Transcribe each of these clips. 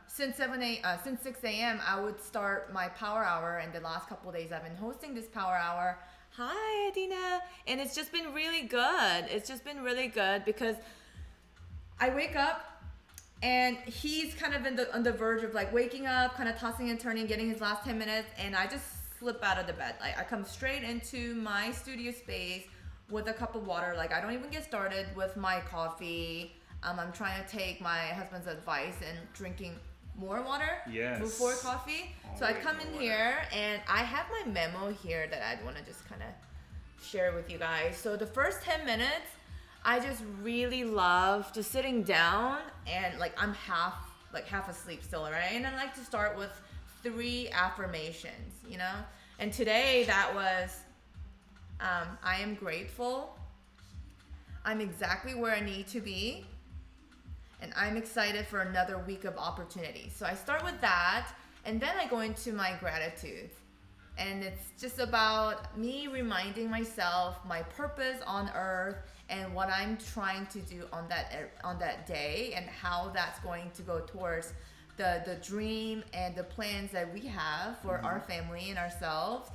Since 6 a.m. I would start my power hour, and the last couple of days I've been hosting this power hour. Hi, Adina, and it's just been really good. It's just been really good because I wake up and he's kind of on the verge of like waking up, kind of tossing and turning, getting his last 10 minutes, and I just slip out of the bed. Like I come straight into my studio space with a cup of water. Like I don't even get started with my coffee. I'm trying to take my husband's advice and drinking more water before coffee. So I come in here and I have my memo here that I'd want to just kind of share with you guys. So the first 10 minutes, I just really love just sitting down and like I'm half asleep still, right? And I like to start with 3 affirmations, you know? And today that was, I am grateful. I'm exactly where I need to be. And I'm excited for another week of opportunity. So I start with that, and then I go into my gratitude. And it's just about me reminding myself my purpose on earth and what I'm trying to do on that day, and how that's going to go towards the dream and the plans that we have for our family and ourselves.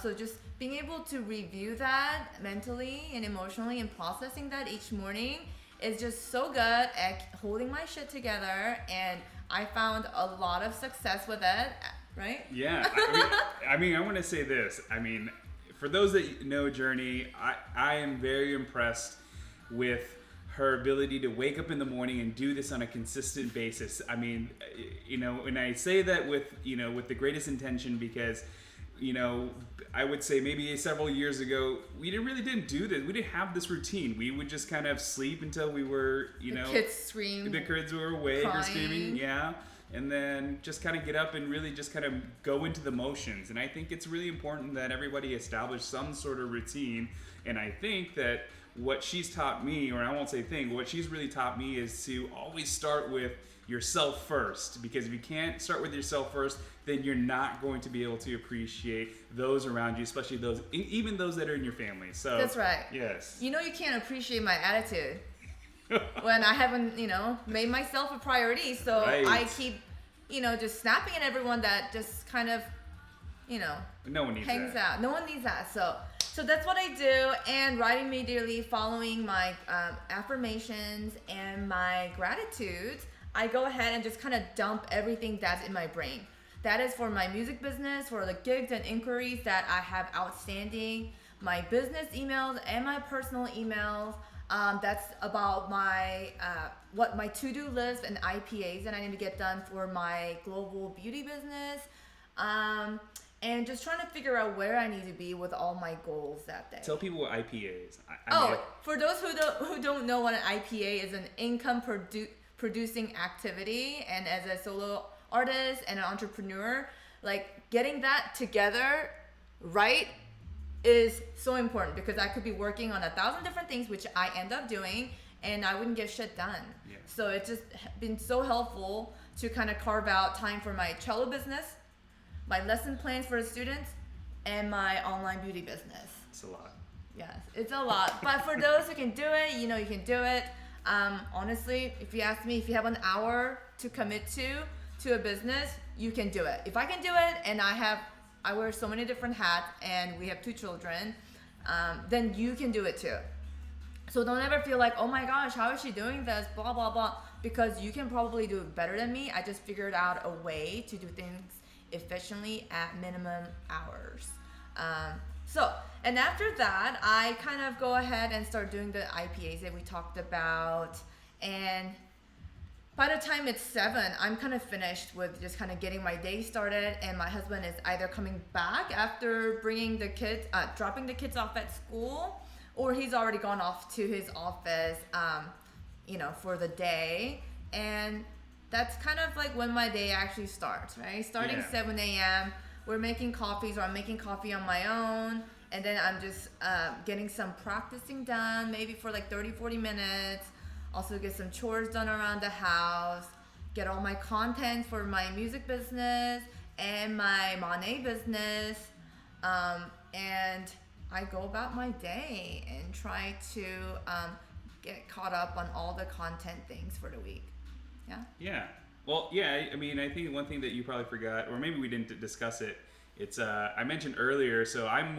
So just being able to review that mentally and emotionally and processing that each morning is just so good at holding my shit together, and I found a lot of success with it, right? Yeah, I want to say this. I mean, for those that know Journey, I am very impressed with her ability to wake up in the morning and do this on a consistent basis. I mean, you know, and I say that with the greatest intention, because I would say maybe several years ago, we didn't do this. We didn't have this routine. We would just kind of sleep until we were, the kids scream. The kids were awake crying. or screaming, yeah. And then just kind of get up and really just kind of go into the motions. And I think it's really important that everybody establish some sort of routine. And I think that what she's taught me, or I won't say what she's really taught me is to always start with yourself first, because if you can't start with yourself first, then you're not going to be able to appreciate those around you, especially even those that are in your family. So that's right. Yes. You can't appreciate my attitude when I haven't, made myself a priority. So right. I keep, just snapping at everyone that just kind of, no one needs hangs that. out. No one needs that. So that's what I do. And right immediately following my affirmations and my gratitudes, I go ahead and just kind of dump everything that's in my brain. That is for my music business, for the gigs and inquiries that I have outstanding, my business emails and my personal emails. That's about my what my to-do list and IPAs that I need to get done for my global beauty business. And just trying to figure out where I need to be with all my goals that day. Tell people what IPA is. For those who don't know what an IPA is, an income producing activity, and as a solo artist and an entrepreneur, like getting that together right is so important, because I could be working on 1,000 different things, which I end up doing, and I wouldn't get shit done. Yeah. So it's just been so helpful to kind of carve out time for my cello business, my lesson plans for the students, and my online beauty business. It's a lot. Yes, it's a lot. But for those who can do it, you can do it. Honestly, if you ask me, if you have an hour to commit to a business, you can do it. If I can do it, and I wear so many different hats, and we have 2 children, then you can do it too. So don't ever feel like, oh my gosh, how is she doing this, blah, blah, blah, because you can probably do it better than me. I just figured out a way to do things efficiently at minimum hours. And after that, I kind of go ahead and start doing the IPAs that we talked about. And by the time it's 7, I'm kind of finished with just kind of getting my day started. And my husband is either coming back after bringing the kids, dropping the kids off at school, or he's already gone off to his office, for the day. And that's kind of like when my day actually starts, right? Starting 7 a.m., we're making coffees, or I'm making coffee on my own. And then I'm just getting some practicing done, maybe for like 30, 40 minutes. Also get some chores done around the house. Get all my content for my music business and my Monet business. And I go about my day and try to get caught up on all the content things for the week. Yeah? Yeah. Well, yeah, I mean, I think one thing that you probably forgot, or maybe we didn't discuss it, it's I mentioned earlier, so I'm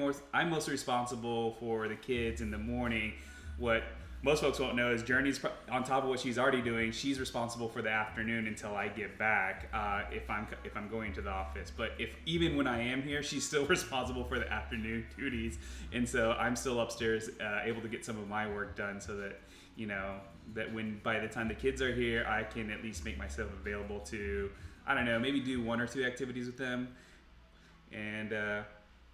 mostly responsible for the kids in the morning. What most folks won't know is Journey's on top of what she's already doing. She's responsible for the afternoon until I get back, if I'm going to the office. But if even when I am here, she's still responsible for the afternoon duties, and so I'm still upstairs, able to get some of my work done, so that that when by the time the kids are here, I can at least make myself available to, I don't know, maybe do one or two activities with them. And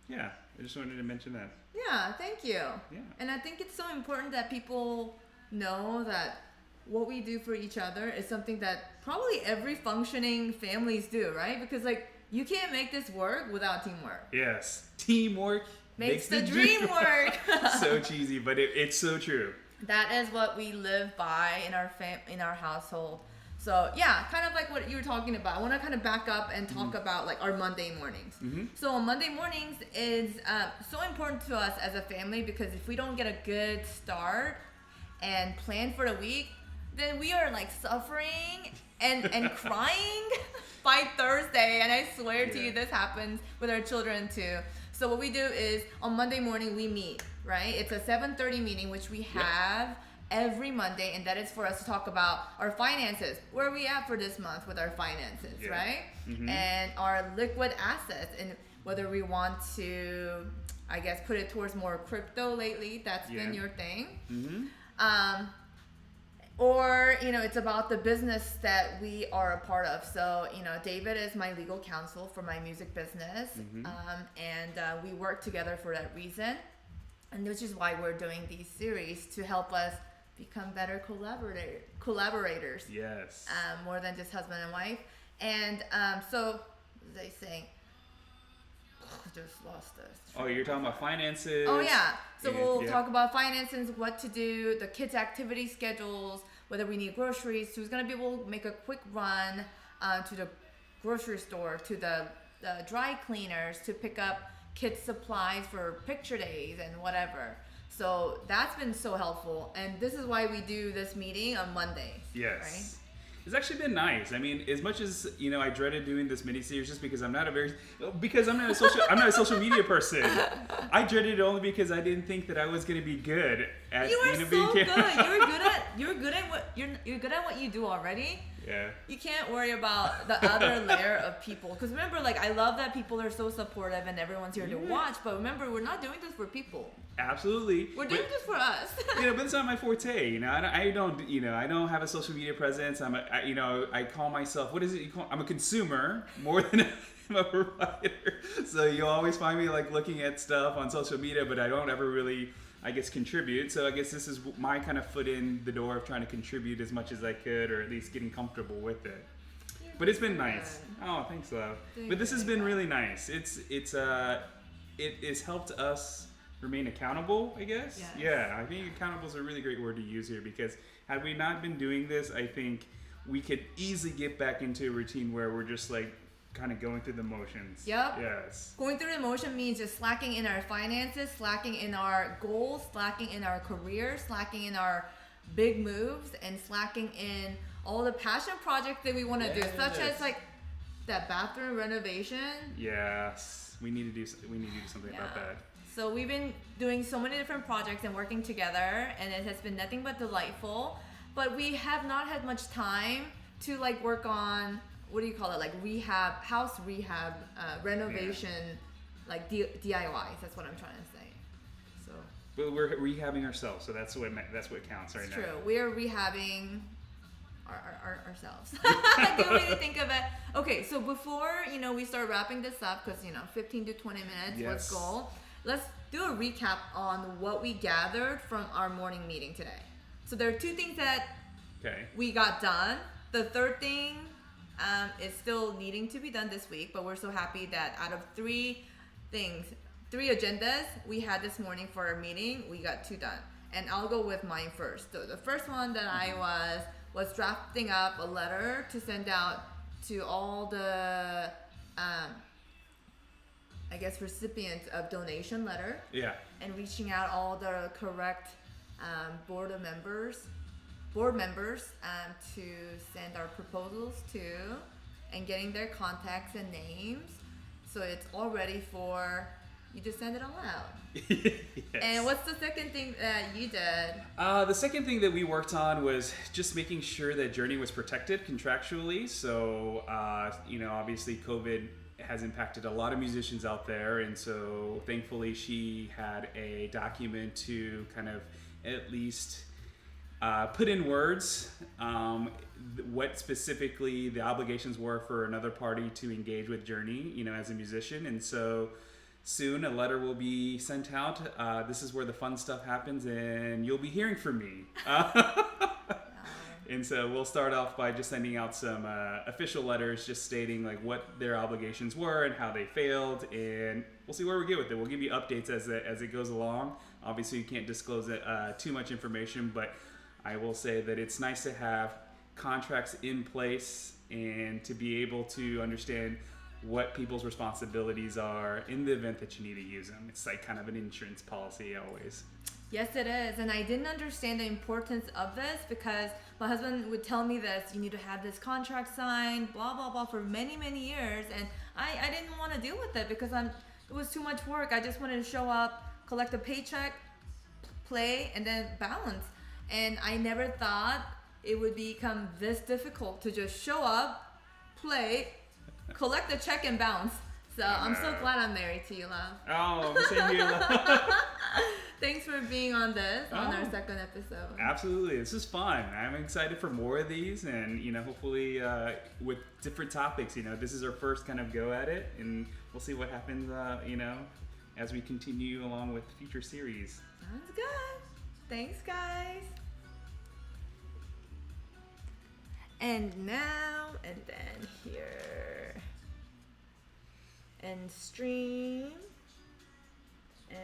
yeah, I just wanted to mention that. Yeah, thank you. Yeah. And I think it's so important that people know that what we do for each other is something that probably every functioning families do, right? Because like you can't make this work without teamwork. Yes, teamwork makes the dream work. So cheesy, but it's so true. That is what we live by in our household. So yeah, kind of like what you were talking about. I want to kind of back up and talk about like our Monday mornings. So on Monday mornings is so important to us as a family, because if we don't get a good start and plan for the week, then we are like suffering and crying by Thursday. And I swear to you, this happens with our children too. So what we do is on Monday morning we meet, right? It's a 7:30 meeting, which we have every Monday, and that is for us to talk about our finances. Where are we at for this month with our finances, right? And our liquid assets, and whether we want to, I guess, put it towards more crypto lately. That's been your thing. Or, it's about the business that we are a part of. So, David is my legal counsel for my music business. And we work together for that reason. And which is why we're doing these series, to help us become better collaborators. Yes. More than just husband and wife. And so, what was I saying? Just lost us. Oh, you're talking about finances. Oh yeah. So we'll talk about finances, what to do, the kids' activity schedules, whether we need groceries. Who's gonna be able to make a quick run to the grocery store, to the dry cleaners, to pick up kids' supplies for picture days and whatever. So that's been so helpful, and this is why we do this meeting on Mondays. Yes. Right? It's actually been nice. I mean, as much as I dreaded doing this miniseries just because I'm not a social media person. I dreaded it only because I didn't think that I was going to be good at. You are so being good. You're good at what you do already. Yeah. You can't worry about the other layer of people. Because remember, like, I love that people are so supportive and everyone's here to watch. But remember, we're not doing this for people. Absolutely. We're doing this for us. But it's not my forte. I don't have a social media presence. I call myself, what is it you call? I'm a consumer more than I'm a provider. So you'll always find me like looking at stuff on social media, but I don't ever really, I guess, contribute. So I guess this is my kind of foot in the door of trying to contribute as much as I could, or at least getting comfortable with it. But it's been nice. Oh, thanks, love. But this has been really nice. It has helped us remain accountable, I guess. Yes. Yeah, I think accountable is a really great word to use here, because had we not been doing this, I think we could easily get back into a routine where we're just like kind of going through the motions. Yep. Yes. Going through the motion means just slacking in our finances, slacking in our goals, slacking in our career, slacking in our big moves, and slacking in all the passion projects that we want to do, such as like that bathroom renovation. Yes. We need to do something about that. So we've been doing so many different projects and working together, and it has been nothing but delightful. But we have not had much time to like work on, what do you call it, like house rehab, renovation, like DIYs. That's what I'm trying to say. So. But we're rehabbing ourselves, so that's what counts right now. True. We are rehabbing ourselves. Good way to think of it. Okay, so before we start wrapping this up, because 15 to 20 minutes was goal. Let's do a recap on what we gathered from our morning meeting today. So there are two things that we got done. The third thing is still needing to be done this week, but we're so happy that out of three agendas we had this morning for our meeting, we got two done. And I'll go with mine first. So the first one that I was drafting up a letter to send out to all the I guess recipients of donation letter. Yeah. And reaching out all the correct board of members board members to send our proposals to, and getting their contacts and names. So it's all ready for you to send it all out. Yes. And what's the second thing that you did? The second thing that we worked on was just making sure that Journey was protected contractually. So, obviously COVID has impacted a lot of musicians out there. And so thankfully she had a document to kind of at least put in words what specifically the obligations were for another party to engage with Journey, as a musician. And so soon a letter will be sent out. This is where the fun stuff happens, and you'll be hearing from me. And so we'll start off by just sending out some official letters just stating like what their obligations were and how they failed, and we'll see where we get with it. We'll give you updates as it goes along. Obviously you can't disclose too much information, but I will say that it's nice to have contracts in place and to be able to understand what people's responsibilities are in the event that you need to use them. It's like kind of an insurance policy always. Yes, it is. And I didn't understand the importance of this because my husband would tell me this, you need to have this contract signed, blah, blah, blah, for many, many years. And I didn't want to deal with it because it was too much work. I just wanted to show up, collect a paycheck, play, and then bounce. And I never thought it would become this difficult to just show up, play, collect a check, and bounce. So I'm so glad I'm married to you, love. Oh, same here, love. Thanks for being on our second episode. Absolutely, this is fun. I'm excited for more of these, and hopefully with different topics. This is our first kind of go at it, and we'll see what happens. As we continue along with future series. Sounds good. Thanks, guys. And now, and then here, and stream, and